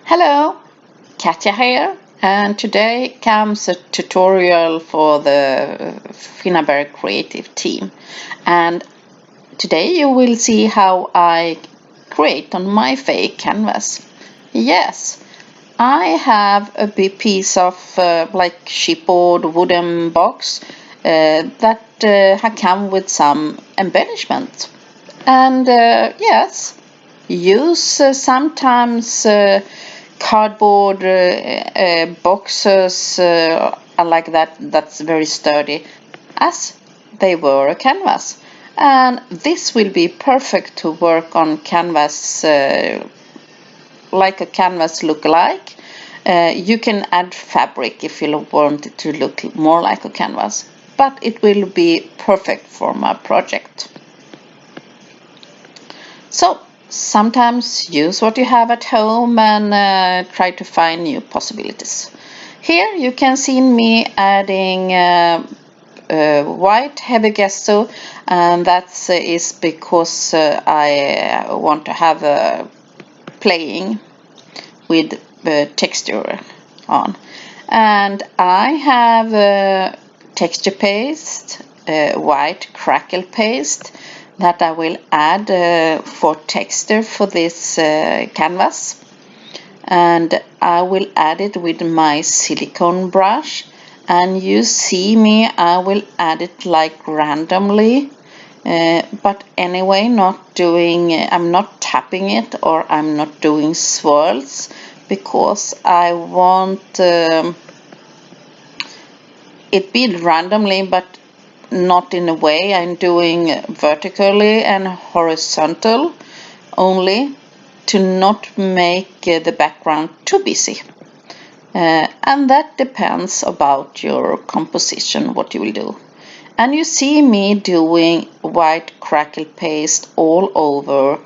Hello, Katja here, and today comes a tutorial for the Finnabair creative team. And today you will see how I create on my fake canvas. Yes, I have a big piece of like chipboard wooden box that had come with some embellishment. And yes, use sometimes cardboard boxes like that's very sturdy, as they were a canvas. And this will be perfect to work on canvas like a canvas look like. You can add fabric if you want it to look more like a canvas, but it will be perfect for my project. So sometimes use what you have at home and try to find new possibilities. Here you can see me adding white heavy gesso, and that is because I want to have a playing with the texture on. And I have texture paste, white crackle paste, that I will add for texture for this canvas. And I will add it with my silicone brush, and you see me, I will add it like randomly, but anyway, I'm not tapping it, or I'm not doing swirls, because I want it be randomly, but not in a way. I'm doing vertically and horizontal only to not make the background too busy. And that depends about your composition, what you will do. And you see me doing white crackle paste all over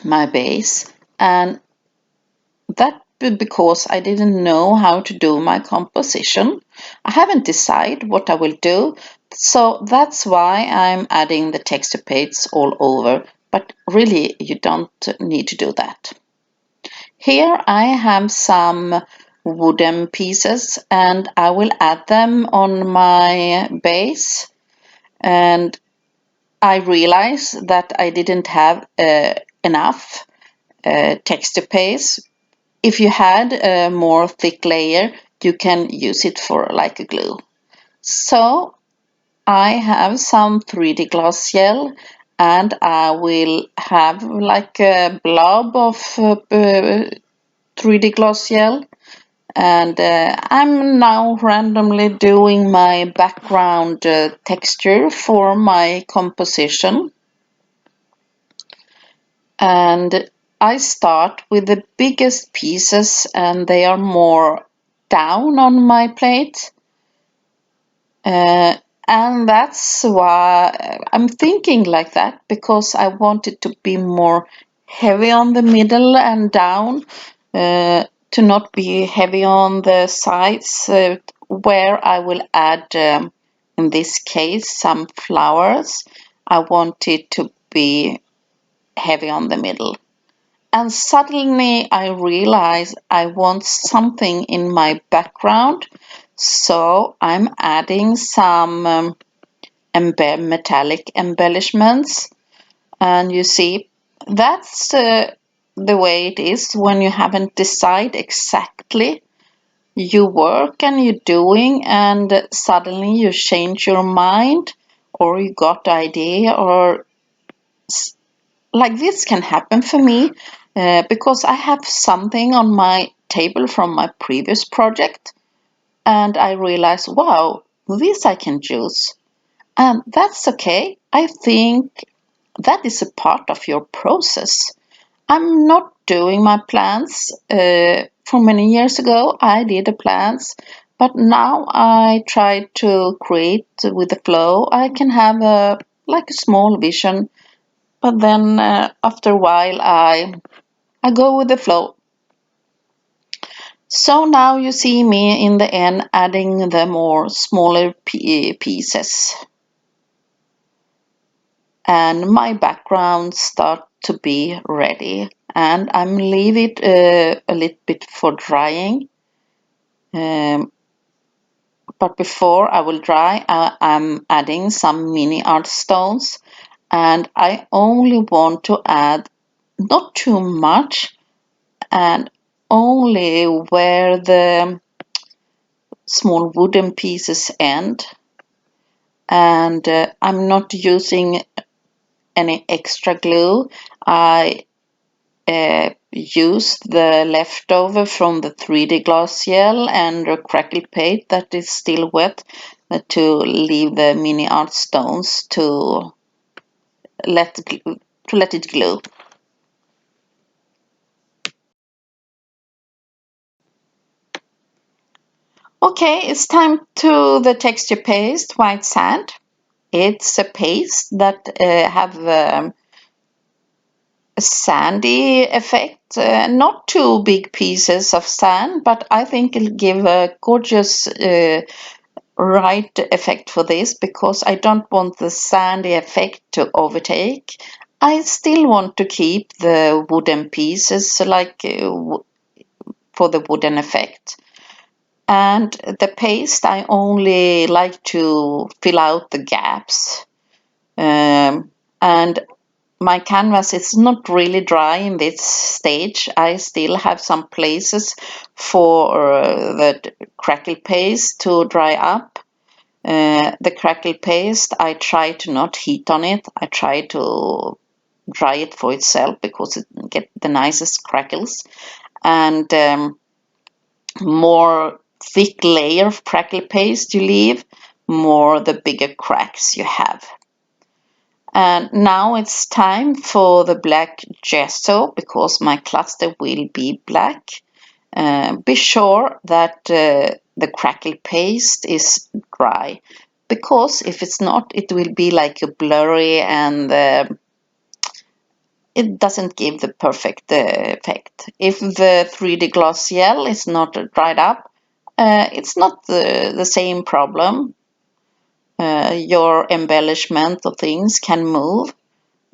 my base, and that because I didn't know how to do my composition. I haven't decided what I will do, so that's why I'm adding the texture paste all over, but really you don't need to do that. Here I have some wooden pieces, and I will add them on my base, and I realized that I didn't have enough texture paste. If you had a more thick layer, you can use it for like a glue. So I have some 3D gloss gel, and I will have like a blob of 3D gloss gel, and I'm now randomly doing my background texture for my composition. And I start with the biggest pieces, and they are more down on my plate. And that's why I'm thinking like that, because I want it to be more heavy on the middle and down, to not be heavy on the sides, where I will add, in this case, some flowers. I want it to be heavy on the middle. And suddenly I realized I want something in my background, so I'm adding some metallic embellishments. And you see, that's the way it is when you haven't decided exactly. You work and you're doing, and suddenly you change your mind, or you got the idea, or like this can happen for me, because I have something on my table from my previous project, and I realize, wow, this I can choose. And that's okay. I think that is a part of your process. I'm not doing my plans. For many years ago, I did the plans, but now I try to create with the flow. I can have like a small vision, but then after a while I go with the flow. So now you see me in the end adding the more smaller pieces, and my background start to be ready, and I'm leave it a little bit for drying. But before I will dry, I'm adding some mini art stones, and I only want to add not too much, and only where the small wooden pieces end. And I'm not using any extra glue. I used the leftover from the 3D Gloss gel and the Crackle paint that is still wet to leave the mini art stones to let it glue. Okay, it's time to the texture paste, white sand. It's a paste that have a sandy effect, not too big pieces of sand, but I think it'll give a gorgeous right effect for this, because I don't want the sandy effect to overtake. I still want to keep the wooden pieces like for the wooden effect. And the paste, I only like to fill out the gaps. And my canvas is not really dry in this stage. I still have some places for the crackle paste to dry up. The crackle paste, I try to not heat on it. I try to dry it for itself because it get the nicest crackles. And more thick layer of crackle paste you leave, more the bigger cracks you have. And now it's time for the black gesso, because my cluster will be black. Be sure that the crackle paste is dry, because if it's not, it will be like a blurry, and it doesn't give the perfect effect. If the 3D Gloss gel is not dried up, it's not the same problem. Your embellishment of things can move,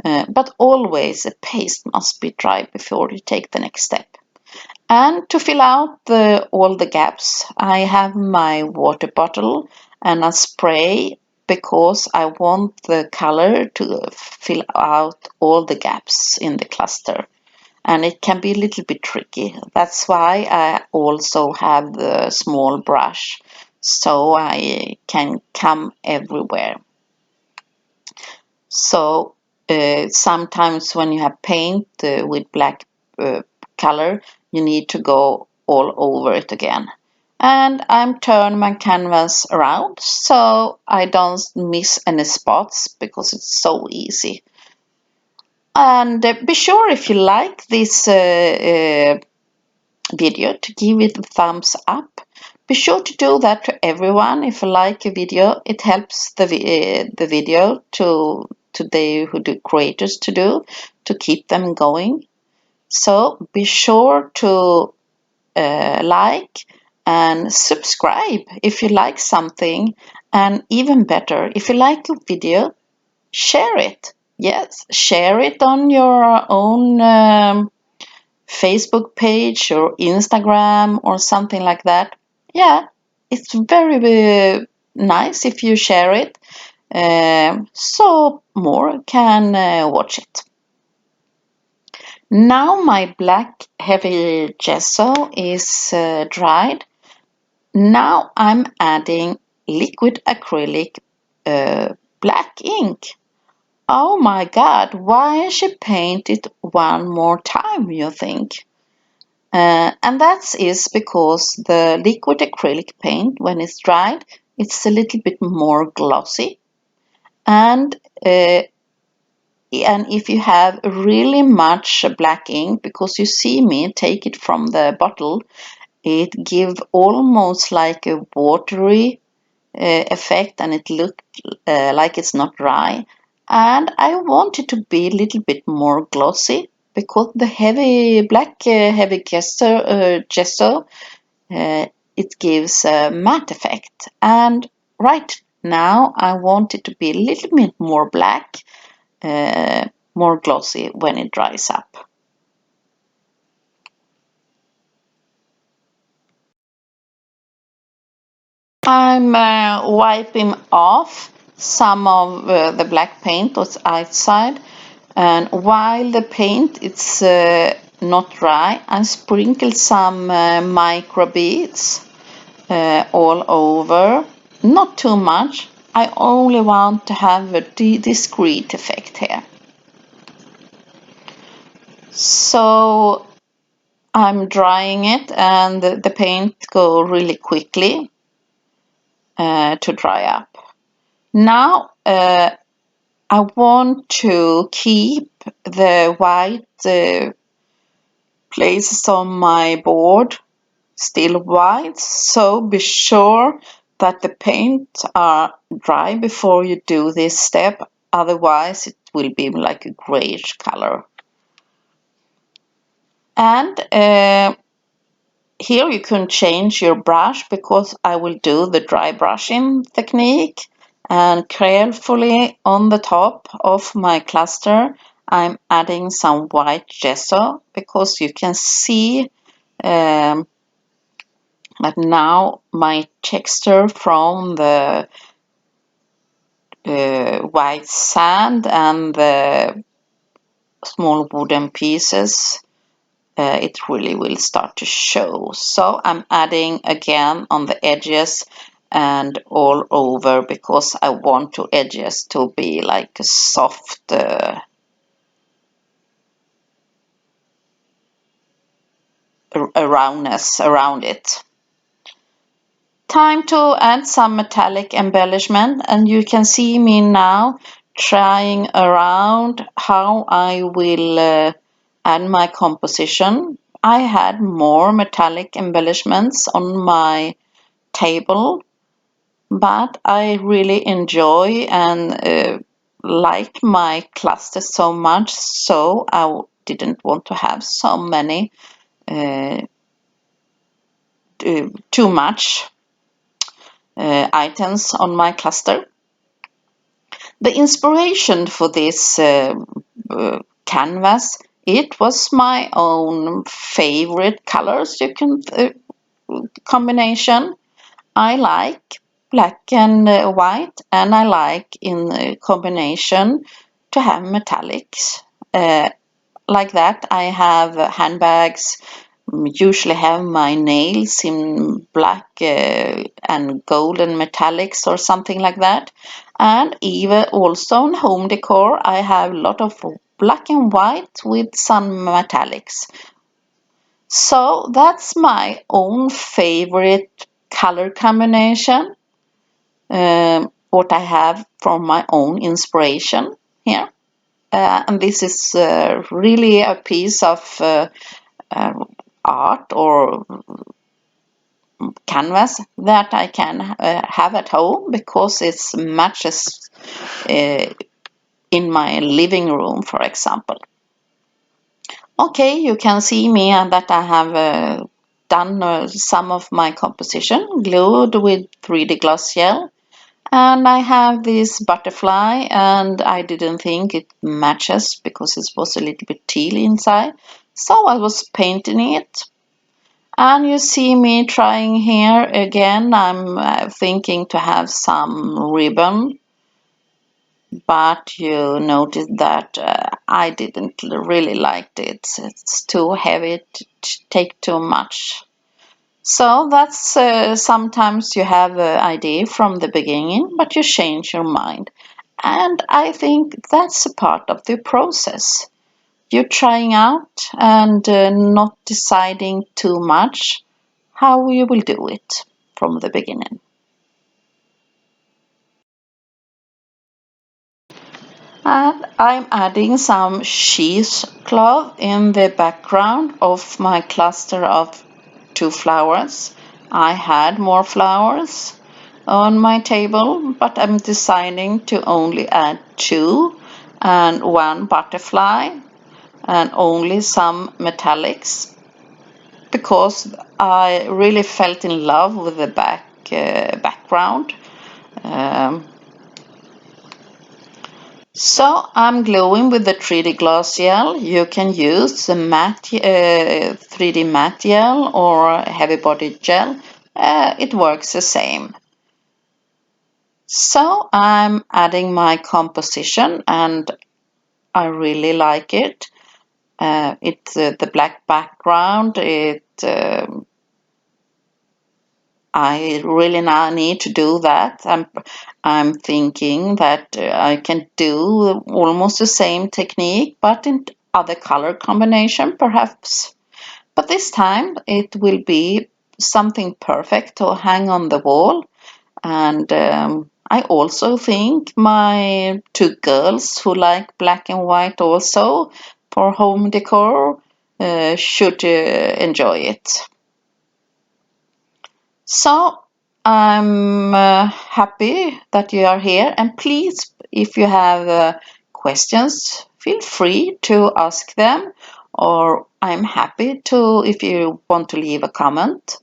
but always the paste must be dry before you take the next step. And to fill out all the gaps, I have my water bottle and a spray, because I want the color to fill out all the gaps in the cluster. And it can be a little bit tricky. That's why I also have the small brush, so I can come everywhere. So sometimes when you have paint with black color, you need to go all over it again. And I'm turning my canvas around so I don't miss any spots, because it's so easy. And be sure, if you like this video, to give it a thumbs up. Be sure to do that to everyone. If you like a video, it helps the video to they who do creators to keep them going. So be sure to like and subscribe if you like something, and even better, if you like a video, share it. Yes, share it on your own Facebook page or Instagram or something like that. Yeah, it's very nice if you share it, so more can watch it. Now my black heavy gesso is dried. Now I'm adding liquid acrylic black ink. Oh my God, why she paint it one more time, you think? And that is because the liquid acrylic paint, when it's dried, it's a little bit more glossy. And if you have really much black ink, because you see me take it from the bottle, it gives almost like a watery effect, and it looks like it's not dry. And I want it to be a little bit more glossy, because the heavy black heavy gesso it gives a matte effect. And right now I want it to be a little bit more black, more glossy when it dries up. I'm wiping off some of the black paint that's outside, and while the paint is not dry, I sprinkle some micro beads all over. Not too much. I only want to have a discreet effect here. So I'm drying it, and the paint go really quickly to dry up. Now I want to keep the white places on my board still white, so be sure that the paint are dry before you do this step, otherwise it will be like a grayish color. And here you can change your brush, because I will do the dry brushing technique, and carefully on the top of my cluster I'm adding some white gesso, because you can see that now my texture from the white sand and the small wooden pieces, it really will start to show. So I'm adding again on the edges and all over, because I want the edges to be like a soft roundness around it. Time to add some metallic embellishment, and you can see me now trying around how I will add my composition. I had more metallic embellishments on my table, but I really enjoy and like my cluster so much, so I didn't want to have so many too much items on my cluster. The inspiration for this canvas, it was my own favorite colors. You can combination. I like black and white, and I like in combination to have metallics. Like that, I have handbags. Usually have my nails in black and golden metallics or something like that. And even also in home decor, I have a lot of black and white with some metallics. So that's my own favorite color combination, what I have from my own inspiration here. And this is really a piece of art or canvas that I can have at home, because it matches in my living room, for example. Okay, you can see me and that I have done some of my composition glued with 3D Gloss gel, and I have this butterfly, and I didn't think it matches because it was a little bit teal inside, so I was painting it. And you see me trying here again. I'm thinking to have some ribbon, but you notice that I didn't really like it. It's too heavy, to take too much. So that's sometimes you have an idea from the beginning, but you change your mind. And I think that's a part of the process. You're trying out and not deciding too much how you will do it from the beginning. And I'm adding some cheesecloth in the background of my cluster of 2 flowers. I had more flowers on my table, but I'm deciding to only add 2 and 1 butterfly and only some metallics, because I really felt in love with the background. So I'm gluing with the 3D Gloss gel. You can use the matte 3D matte gel or heavy bodied gel. It works the same. So I'm adding my composition and I really like it. It's the black background. I really now need to do that. I'm thinking that I can do almost the same technique, but in other color combination, perhaps. But this time it will be something perfect to hang on the wall. And I also think my two girls who like black and white also for home decor should enjoy it. So I'm happy that you are here, and please, if you have questions, feel free to ask them, or I'm happy to if you want to leave a comment.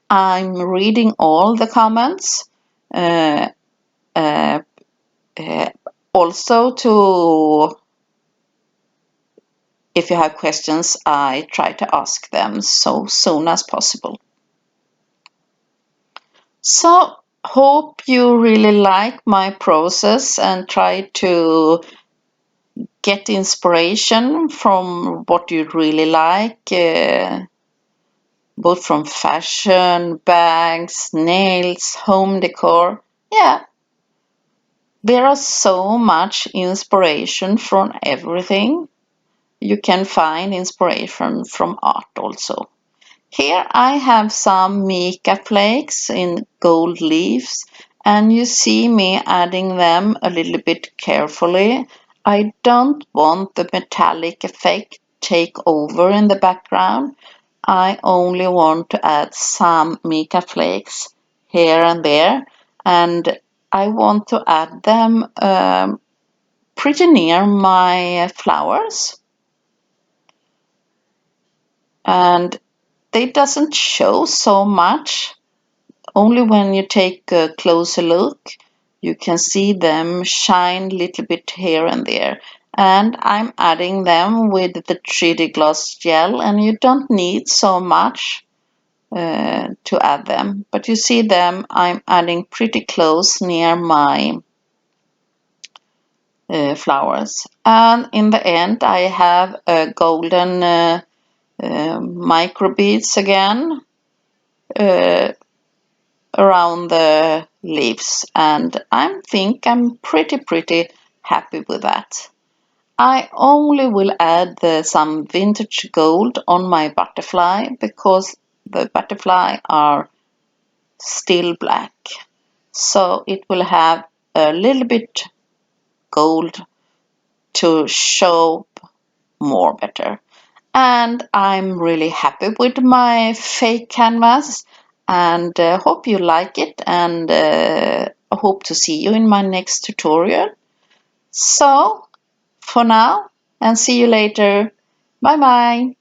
I'm reading all the comments. Uh, uh, uh, Also, to if you have questions, I try to ask them so soon as possible. So, hope you really like my process and try to get inspiration from what you really like, both from fashion, bags, nails, home decor. Yeah, there are so much inspiration from everything. You can find inspiration from art also. Here I have some Mica flakes in gold leaves, and you see me adding them a little bit carefully. I don't want the metallic effect take over in the background. I only want to add some Mica flakes here and there, and I want to add them pretty near my flowers. And they doesn't show so much. Only when you take a closer look, you can see them shine a little bit here and there. And I'm adding them with the 3D Gloss gel, and you don't need so much to add them. But you see them, I'm adding pretty close near my flowers. And in the end, I have a golden micro beads again. Around the leaves, and I think I'm pretty happy with that. I only will add some vintage gold on my butterfly because the butterfly are still black, so it will have a little bit gold to show more better. And I'm really happy with my fake canvas and hope you like it, and I hope to see you in my next tutorial. So for now, and see you later. Bye bye.